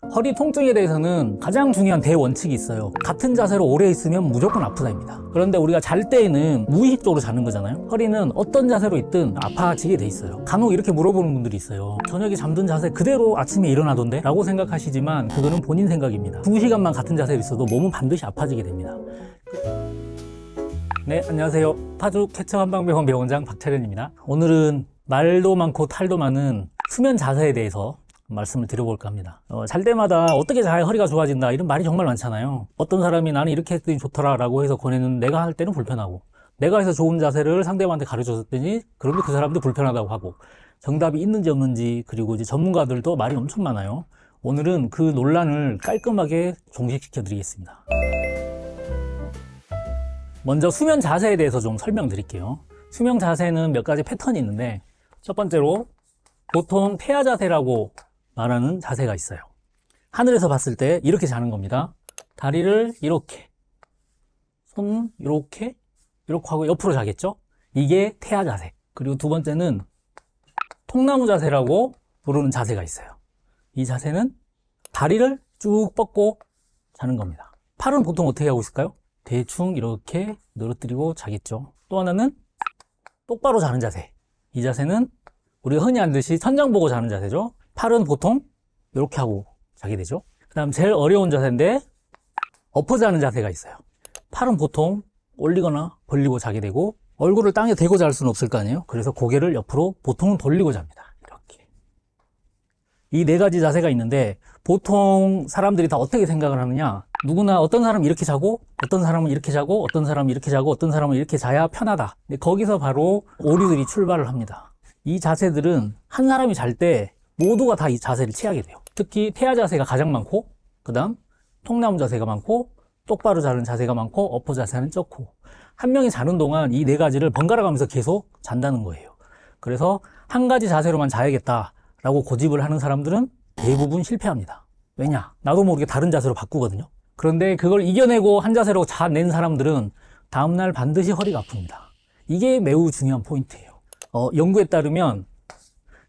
허리 통증에 대해서는 가장 중요한 대원칙이 있어요. 같은 자세로 오래 있으면 무조건 아프다입니다. 그런데 우리가 잘 때에는 무의식적으로 자는 거잖아요. 허리는 어떤 자세로 있든 아파지게 돼 있어요. 간혹 이렇게 물어보는 분들이 있어요. 저녁에 잠든 자세 그대로 아침에 일어나던데? 라고 생각하시지만 그거는 본인 생각입니다. 2시간만 같은 자세로 있어도 몸은 반드시 아파지게 됩니다. 네, 안녕하세요. 파주 쾌청한방병원 병원장 박철현입니다. 오늘은 말도 많고 탈도 많은 수면 자세에 대해서 말씀을 드려볼까 합니다. 잘 때마다 어떻게 자야 허리가 좋아진다 이런 말이 정말 많잖아요. 어떤 사람이 나는 이렇게 했더니 좋더라 라고 해서 권했는데 내가 할 때는 불편하고, 내가 해서 좋은 자세를 상대방한테 가르쳐줬더니 그런데 그 사람도 불편하다고 하고, 정답이 있는지 없는지, 그리고 이제 전문가들도 말이 엄청 많아요. 오늘은 그 논란을 깔끔하게 종식시켜 드리겠습니다. 먼저 수면 자세에 대해서 좀 설명드릴게요. 수면 자세는 몇 가지 패턴이 있는데, 첫 번째로 보통 태아 자세라고 말하는 자세가 있어요. 하늘에서 봤을 때 이렇게 자는 겁니다. 다리를 이렇게, 손 이렇게 하고 옆으로 자겠죠? 이게 태아 자세. 그리고 두 번째는 통나무 자세라고 부르는 자세가 있어요. 이 자세는 다리를 쭉 뻗고 자는 겁니다. 팔은 보통 어떻게 하고 있을까요? 대충 이렇게 늘어뜨리고 자겠죠. 또 하나는 똑바로 자는 자세. 이 자세는 우리가 흔히 앉듯이 천장 보고 자는 자세죠. 팔은 보통 이렇게 하고 자게 되죠. 그 다음 제일 어려운 자세인데 엎어 자는 자세가 있어요. 팔은 보통 올리거나 벌리고 자게 되고, 얼굴을 땅에 대고 잘 수는 없을 거 아니에요. 그래서 고개를 옆으로 보통은 돌리고 잡니다. 이렇게. 이 네 가지 자세가 있는데 보통 사람들이 다 어떻게 생각을 하느냐, 누구나 어떤 사람은 이렇게 자고 어떤 사람은 이렇게 자고 어떤 사람은 이렇게 자고 어떤 사람은 이렇게 자야 편하다. 근데 거기서 바로 오류들이 출발을 합니다. 이 자세들은 한 사람이 잘 때 모두가 다 이 자세를 취하게 돼요. 특히 태아 자세가 가장 많고, 그 다음 통나무 자세가 많고, 똑바로 자는 자세가 많고, 엎어 자세는 적고, 한 명이 자는 동안 이 네 가지를 번갈아 가면서 계속 잔다는 거예요. 그래서 한 가지 자세로만 자야겠다라고 고집을 하는 사람들은 대부분 실패합니다. 왜냐? 나도 모르게 다른 자세로 바꾸거든요. 그런데 그걸 이겨내고 한 자세로 자낸 사람들은 다음날 반드시 허리가 아픕니다. 이게 매우 중요한 포인트예요. 연구에 따르면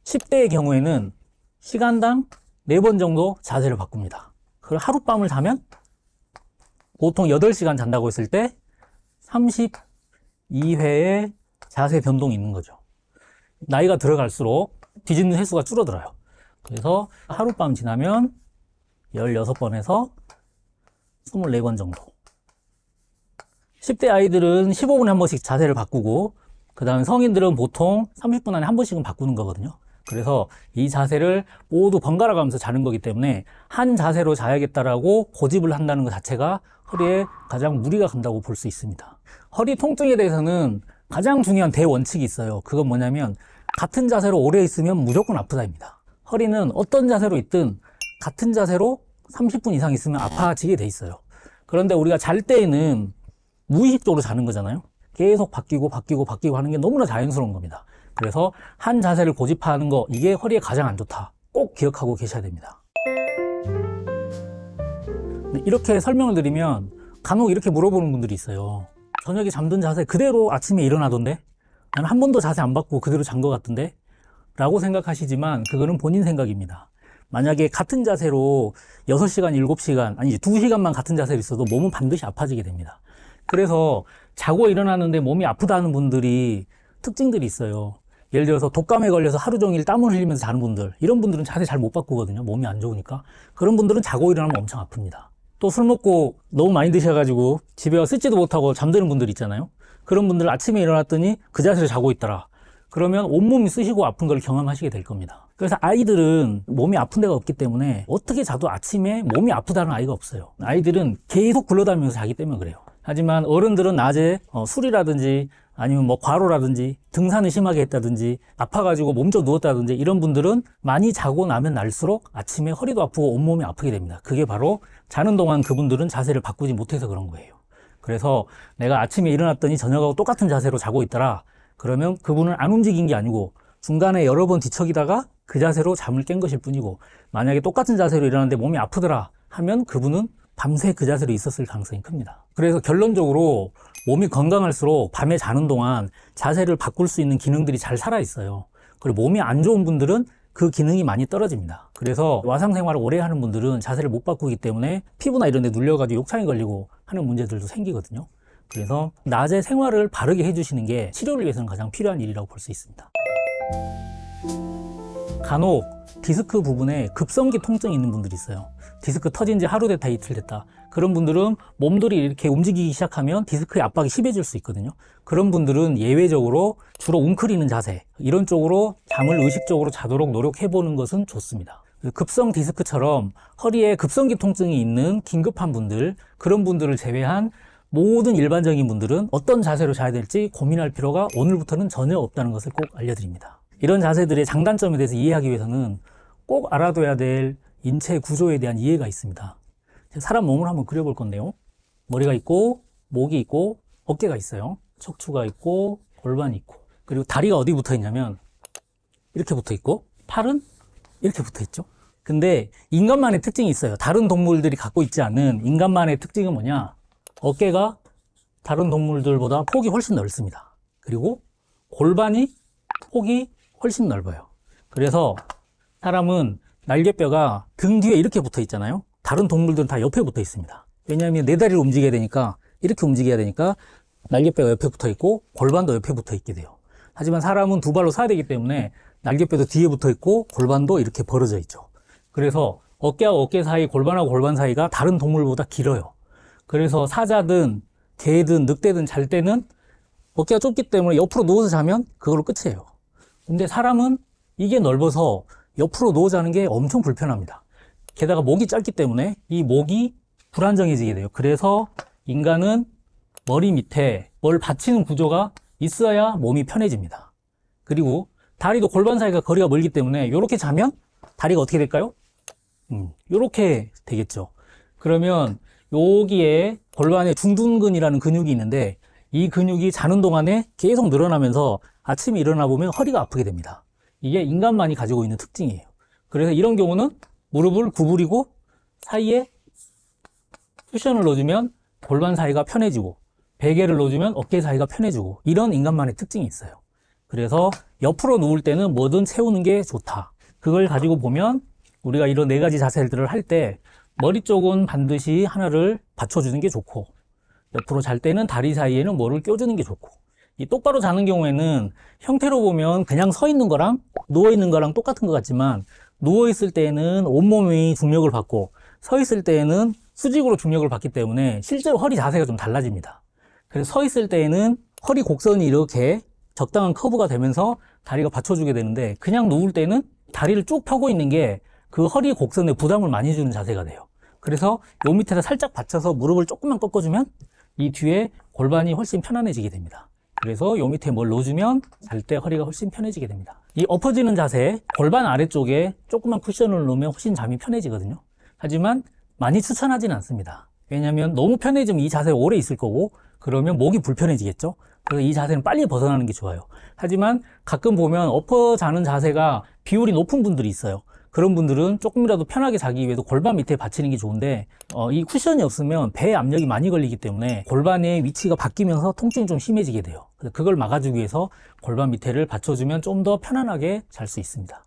10대의 경우에는 시간당 4번 정도 자세를 바꿉니다. 그걸 하룻밤을 자면 보통 8시간 잔다고 했을 때 32회의 자세 변동이 있는 거죠. 나이가 들어갈수록 뒤집는 횟수가 줄어들어요. 그래서 하룻밤 지나면 16번에서 24번 정도. 10대 아이들은 15분에 한 번씩 자세를 바꾸고, 그 다음에 성인들은 보통 30분 안에 한 번씩은 바꾸는 거거든요. 그래서 이 자세를 모두 번갈아 가면서 자는 거기 때문에 한 자세로 자야겠다라고 고집을 한다는 것 자체가 허리에 가장 무리가 간다고 볼 수 있습니다. 허리 통증에 대해서는 가장 중요한 대원칙이 있어요. 그건 뭐냐면 같은 자세로 오래 있으면 무조건 아프다입니다. 허리는 어떤 자세로 있든 같은 자세로 30분 이상 있으면 아파지게 돼 있어요. 그런데 우리가 잘 때에는 무의식적으로 자는 거잖아요. 계속 바뀌고 하는 게 너무나 자연스러운 겁니다. 그래서 한 자세를 고집하는 거, 이게 허리에 가장 안 좋다. 꼭 기억하고 계셔야 됩니다. 이렇게 설명을 드리면 간혹 이렇게 물어보는 분들이 있어요. 저녁에 잠든 자세 그대로 아침에 일어나던데? 나는 한 번도 자세 안 바꾸고 그대로 잔 것 같던데? 라고 생각하시지만 그거는 본인 생각입니다. 만약에 같은 자세로 6시간, 7시간, 아니 2시간만 같은 자세로 있어도 몸은 반드시 아파지게 됩니다. 그래서 자고 일어나는데 몸이 아프다는 분들이 특징들이 있어요. 예를 들어서 독감에 걸려서 하루 종일 땀을 흘리면서 자는 분들, 이런 분들은 자세 잘 못 바꾸거든요. 몸이 안 좋으니까. 그런 분들은 자고 일어나면 엄청 아픕니다. 또 술 먹고 너무 많이 드셔가지고 집에 와서 씻지도 못하고 잠드는 분들 있잖아요. 그런 분들 아침에 일어났더니 그 자세로 자고 있더라. 그러면 온몸이 쑤시고 아픈 걸 경험하시게 될 겁니다. 그래서 아이들은 몸이 아픈 데가 없기 때문에 어떻게 자도 아침에 몸이 아프다는 아이가 없어요. 아이들은 계속 굴러다니면서 자기 때문에 그래요. 하지만 어른들은 낮에 술이라든지 아니면 뭐 과로라든지 등산을 심하게 했다든지 아파가지고 몸져 누웠다든지 이런 분들은 많이 자고 나면 날수록 아침에 허리도 아프고 온몸이 아프게 됩니다. 그게 바로 자는 동안 그분들은 자세를 바꾸지 못해서 그런 거예요. 그래서 내가 아침에 일어났더니 저녁하고 똑같은 자세로 자고 있더라. 그러면 그분은 안 움직인 게 아니고 중간에 여러 번 뒤척이다가 그 자세로 잠을 깬 것일 뿐이고, 만약에 똑같은 자세로 일어났는데 몸이 아프더라 하면 그분은 밤새 그 자세로 있었을 가능성이 큽니다. 그래서 결론적으로 몸이 건강할수록 밤에 자는 동안 자세를 바꿀 수 있는 기능들이 잘 살아있어요. 그리고 몸이 안 좋은 분들은 그 기능이 많이 떨어집니다. 그래서 와상 생활을 오래 하는 분들은 자세를 못 바꾸기 때문에 피부나 이런 데 눌려가지고 욕창이 걸리고 하는 문제들도 생기거든요. 그래서 낮에 생활을 바르게 해주시는 게 치료를 위해서는 가장 필요한 일이라고 볼 수 있습니다. 간혹 디스크 부분에 급성기 통증이 있는 분들이 있어요. 디스크 터진 지 하루 됐다 이틀 됐다. 그런 분들은 몸들이 이렇게 움직이기 시작하면 디스크의 압박이 심해질 수 있거든요. 그런 분들은 예외적으로 주로 웅크리는 자세, 이런 쪽으로 잠을 의식적으로 자도록 노력해 보는 것은 좋습니다. 급성 디스크처럼 허리에 급성기 통증이 있는 긴급한 분들, 그런 분들을 제외한 모든 일반적인 분들은 어떤 자세로 자야 될지 고민할 필요가 오늘부터는 전혀 없다는 것을 꼭 알려드립니다. 이런 자세들의 장단점에 대해서 이해하기 위해서는 꼭 알아둬야 될 인체 구조에 대한 이해가 있습니다. 사람 몸을 한번 그려볼 건데요. 머리가 있고, 목이 있고, 어깨가 있어요. 척추가 있고, 골반이 있고, 그리고 다리가 어디 붙어 있냐면 이렇게 붙어 있고, 팔은 이렇게 붙어 있죠. 근데 인간만의 특징이 있어요. 다른 동물들이 갖고 있지 않은 인간만의 특징은 뭐냐? 어깨가 다른 동물들보다 폭이 훨씬 넓습니다. 그리고 골반이 폭이 훨씬 넓어요. 그래서 사람은 날개뼈가 등 뒤에 이렇게 붙어 있잖아요. 다른 동물들은 다 옆에 붙어 있습니다. 왜냐하면 네 다리를 움직여야 되니까, 이렇게 움직여야 되니까 날개뼈가 옆에 붙어 있고 골반도 옆에 붙어 있게 돼요. 하지만 사람은 두 발로 서야 되기 때문에 날개뼈도 뒤에 붙어 있고 골반도 이렇게 벌어져 있죠. 그래서 어깨하고 어깨 사이, 골반하고 골반 사이가 다른 동물보다 길어요. 그래서 사자든 개든 늑대든 잘 때는 어깨가 좁기 때문에 옆으로 누워서 자면 그걸로 끝이에요. 근데 사람은 이게 넓어서 옆으로 누워 자는 게 엄청 불편합니다. 게다가 목이 짧기 때문에 이 목이 불안정해지게 돼요. 그래서 인간은 머리 밑에 뭘 받치는 구조가 있어야 몸이 편해집니다. 그리고 다리도 골반 사이가 거리가 멀기 때문에 이렇게 자면 다리가 어떻게 될까요? 이렇게 되겠죠. 그러면 여기에 골반에 중둔근이라는 근육이 있는데 이 근육이 자는 동안에 계속 늘어나면서 아침에 일어나 보면 허리가 아프게 됩니다. 이게 인간만이 가지고 있는 특징이에요. 그래서 이런 경우는 무릎을 구부리고 사이에 쿠션을 넣어주면 골반 사이가 편해지고 베개를 넣어주면 어깨 사이가 편해지고 이런 인간만의 특징이 있어요. 그래서 옆으로 누울 때는 뭐든 채우는 게 좋다. 그걸 가지고 보면 우리가 이런 네 가지 자세들을 할 때 머리 쪽은 반드시 하나를 받쳐주는 게 좋고 옆으로 잘 때는 다리 사이에는 뭐를 껴주는 게 좋고 이 똑바로 자는 경우에는 형태로 보면 그냥 서 있는 거랑 누워 있는 거랑 똑같은 것 같지만 누워 있을 때에는 온몸이 중력을 받고 서 있을 때에는 수직으로 중력을 받기 때문에 실제로 허리 자세가 좀 달라집니다. 그래서 서 있을 때에는 허리 곡선이 이렇게 적당한 커브가 되면서 다리가 받쳐주게 되는데 그냥 누울 때는 다리를 쭉 펴고 있는 게 그 허리 곡선에 부담을 많이 주는 자세가 돼요. 그래서 요 밑에다 살짝 받쳐서 무릎을 조금만 꺾어주면 이 뒤에 골반이 훨씬 편안해지게 됩니다. 그래서 요 밑에 뭘 넣어주면 잘 때 허리가 훨씬 편해지게 됩니다. 이 엎어지는 자세, 골반 아래쪽에 조그만 쿠션을 놓으면 훨씬 잠이 편해지거든요. 하지만 많이 추천하지는 않습니다. 왜냐하면 너무 편해지면 이 자세에 오래 있을 거고 그러면 목이 불편해지겠죠. 그래서 이 자세는 빨리 벗어나는 게 좋아요. 하지만 가끔 보면 엎어 자는 자세가 비율이 높은 분들이 있어요. 그런 분들은 조금이라도 편하게 자기 위해서 골반 밑에 받치는 게 좋은데 이 쿠션이 없으면 배에 압력이 많이 걸리기 때문에 골반의 위치가 바뀌면서 통증이 좀 심해지게 돼요. 그래서 그걸 막아주기 위해서 골반 밑에를 받쳐주면 좀 더 편안하게 잘 수 있습니다.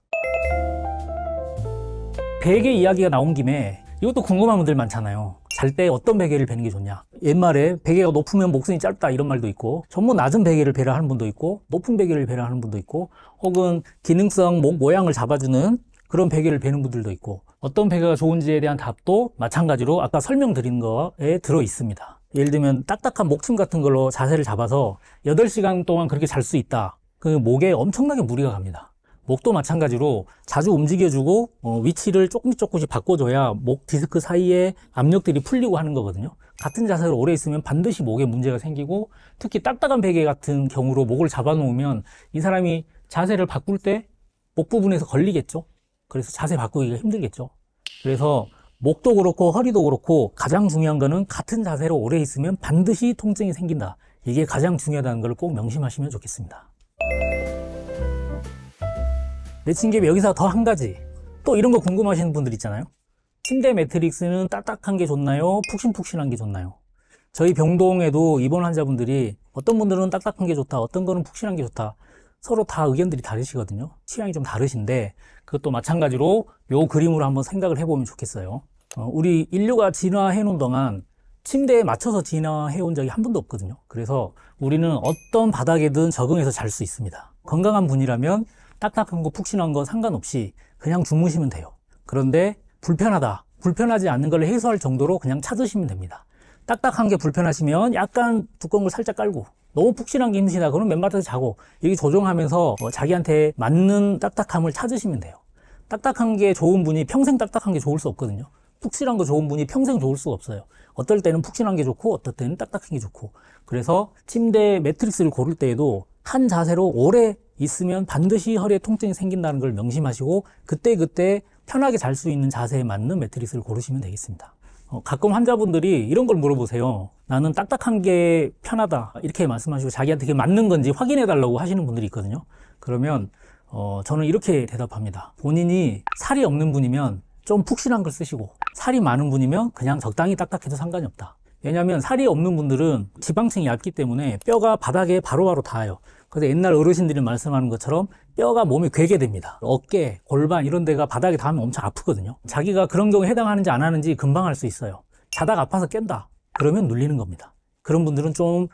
베개 이야기가 나온 김에 이것도 궁금한 분들 많잖아요. 잘 때 어떤 베개를 베는 게 좋냐. 옛말에 베개가 높으면 목선이 짧다 이런 말도 있고 전부 낮은 베개를 베라하는 분도 있고 높은 베개를 베라하는 분도 있고 혹은 기능성 목 모양을 잡아주는 그런 베개를 베는 분들도 있고 어떤 베개가 좋은지에 대한 답도 마찬가지로 아까 설명드린 거에 들어 있습니다. 예를 들면 딱딱한 목침 같은 걸로 자세를 잡아서 8시간 동안 그렇게 잘 수 있다. 그 목에 엄청나게 무리가 갑니다. 목도 마찬가지로 자주 움직여주고 위치를 조금씩 바꿔줘야 목 디스크 사이에 압력들이 풀리고 하는 거거든요. 같은 자세로 오래 있으면 반드시 목에 문제가 생기고 특히 딱딱한 베개 같은 경우로 목을 잡아놓으면 이 사람이 자세를 바꿀 때 목 부분에서 걸리겠죠. 그래서 자세 바꾸기가 힘들겠죠. 그래서 목도 그렇고 허리도 그렇고 가장 중요한 거는 같은 자세로 오래 있으면 반드시 통증이 생긴다. 이게 가장 중요하다는 걸 꼭 명심하시면 좋겠습니다. 내친개비 여기서 더 한 가지 또 이런 거 궁금하시는 분들 있잖아요. 침대 매트릭스는 딱딱한 게 좋나요? 푹신푹신한 게 좋나요? 저희 병동에도 입원 환자분들이 어떤 분들은 딱딱한 게 좋다, 어떤 거는 푹신한 게 좋다. 서로 다 의견들이 다르시거든요. 취향이 좀 다르신데 그것도 마찬가지로 요 그림으로 한번 생각을 해보면 좋겠어요. 우리 인류가 진화해 놓은 동안 침대에 맞춰서 진화해 온 적이 한 번도 없거든요. 그래서 우리는 어떤 바닥에든 적응해서 잘 수 있습니다. 건강한 분이라면 딱딱한 거 푹신한 거 상관없이 그냥 주무시면 돼요. 그런데 불편하다, 불편하지 않는 걸 해소할 정도로 그냥 찾으시면 됩니다. 딱딱한 게 불편하시면 약간 두꺼운 걸 살짝 깔고, 너무 푹신한 게 힘드시다 그러면 맨바닥에서 자고, 이렇게 조정하면서 자기한테 맞는 딱딱함을 찾으시면 돼요. 딱딱한 게 좋은 분이 평생 딱딱한 게 좋을 수 없거든요. 푹신한 거 좋은 분이 평생 좋을 수가 없어요. 어떨 때는 푹신한 게 좋고 어떨 때는 딱딱한 게 좋고. 그래서 침대 매트리스를 고를 때에도 한 자세로 오래 있으면 반드시 허리에 통증이 생긴다는 걸 명심하시고 그때그때 편하게 잘 수 있는 자세에 맞는 매트리스를 고르시면 되겠습니다. 가끔 환자분들이 이런 걸 물어보세요. 나는 딱딱한 게 편하다 이렇게 말씀하시고 자기한테 그게 맞는 건지 확인해 달라고 하시는 분들이 있거든요. 그러면 저는 이렇게 대답합니다. 본인이 살이 없는 분이면 좀 푹신한 걸 쓰시고, 살이 많은 분이면 그냥 적당히 딱딱해도 상관이 없다. 왜냐하면 살이 없는 분들은 지방층이 얇기 때문에 뼈가 바닥에 바로바로 닿아요. 그래서 옛날 어르신들이 말씀하는 것처럼 뼈가 몸에 괴게 됩니다. 어깨, 골반 이런 데가 바닥에 닿으면 엄청 아프거든요. 자기가 그런 경우에 해당하는지 안 하는지 금방 알 수 있어요. 자다가 아파서 깬다. 그러면 눌리는 겁니다. 그런 분들은 좀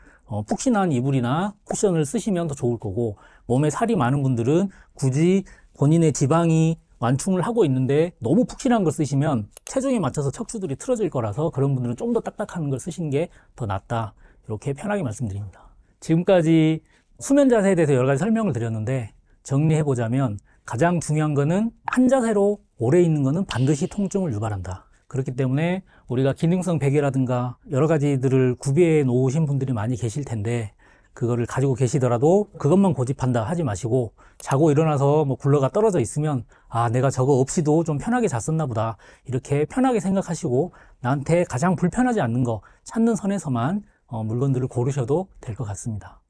푹신한 이불이나 쿠션을 쓰시면 더 좋을 거고, 몸에 살이 많은 분들은 굳이 본인의 지방이 완충을 하고 있는데 너무 푹신한 걸 쓰시면 체중에 맞춰서 척추들이 틀어질 거라서 그런 분들은 좀 더 딱딱한 걸 쓰시는 게 더 낫다. 이렇게 편하게 말씀드립니다. 지금까지 수면 자세에 대해서 여러 가지 설명을 드렸는데 정리해보자면 가장 중요한 거는 한 자세로 오래 있는 거는 반드시 통증을 유발한다. 그렇기 때문에 우리가 기능성 베개라든가 여러 가지들을 구비해 놓으신 분들이 많이 계실 텐데 그거를 가지고 계시더라도 그것만 고집한다 하지 마시고 자고 일어나서 뭐 굴러가 떨어져 있으면 아 내가 저거 없이도 좀 편하게 잤었나 보다 이렇게 편하게 생각하시고 나한테 가장 불편하지 않는 거 찾는 선에서만 물건들을 고르셔도 될 것 같습니다.